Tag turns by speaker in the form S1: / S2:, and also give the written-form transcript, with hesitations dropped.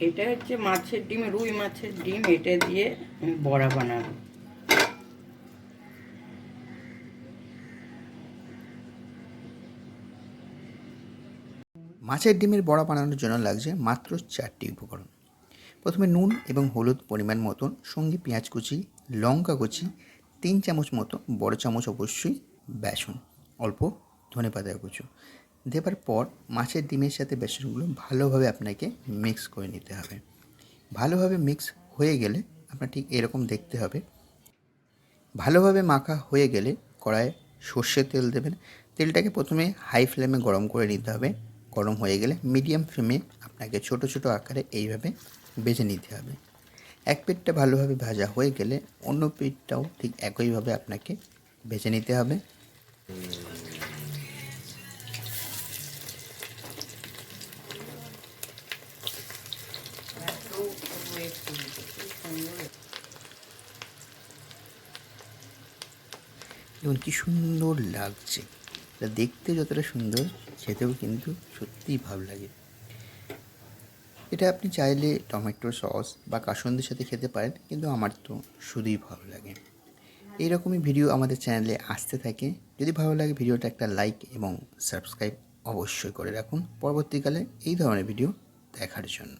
S1: এটা হচ্ছে মাছের ডিম, রুই মাছের ডিম, এটা দিয়ে আমি বড়া বানাবো।
S2: মাছের ডিমের বড়া বানানোর জন্য লাগছে মাত্র 4টি উপকরণ। প্রথমে নুন এবং হলুদ পরিমাণ মতন, সঙ্গে পেঁয়াজ কুচি, লঙ্কা কুচি, 3 চামচ মতো, বড় চামচ অবশ্যই বেসন, অল্প ধনেপাতা কুচো দেবার পর মাছের ডিমের সাথে বেসনগুলো ভালোভাবে আপনাকে মিক্স করে নিতে হবে। ভালোভাবে মিক্স হয়ে গেলে আপনার ঠিক এরকম দেখতে হবে। ভালোভাবে মাখা হয়ে গেলে কড়াইয়ে সর্ষের তেল দেবেন। তেলটাকে প্রথমে হাই ফ্লেমে গরম করে নিতে হবে। গরম হয়ে গেলে মিডিয়াম ফ্লেমে আপনাকে ছোট ছোট আকারে এইভাবে ভেজে নিতে হবে। এক পিঠটা ভালোভাবে ভাজা হয়ে গেলে অন্য পিঠটাও ঠিক একইভাবে আপনাকে ভেজে নিতে হবে। দেখুন কী সুন্দর লাগছে, এটা দেখতে যতটা সুন্দর খেতেও কিন্তু সত্যিই ভালো লাগে। এটা আপনি চাইলে টমেটো সস বা কাসুন্দির সাথে খেতে পারেন, কিন্তু আমার তো শুধুই ভালো লাগে। এইরকমই ভিডিও আমাদের চ্যানেলে আসতে থাকে। যদি ভালো লাগে ভিডিওটা একটা লাইক এবং সাবস্ক্রাইব অবশ্যই করে রাখুন পরবর্তীকালে এই ধরনের ভিডিও দেখার জন্য।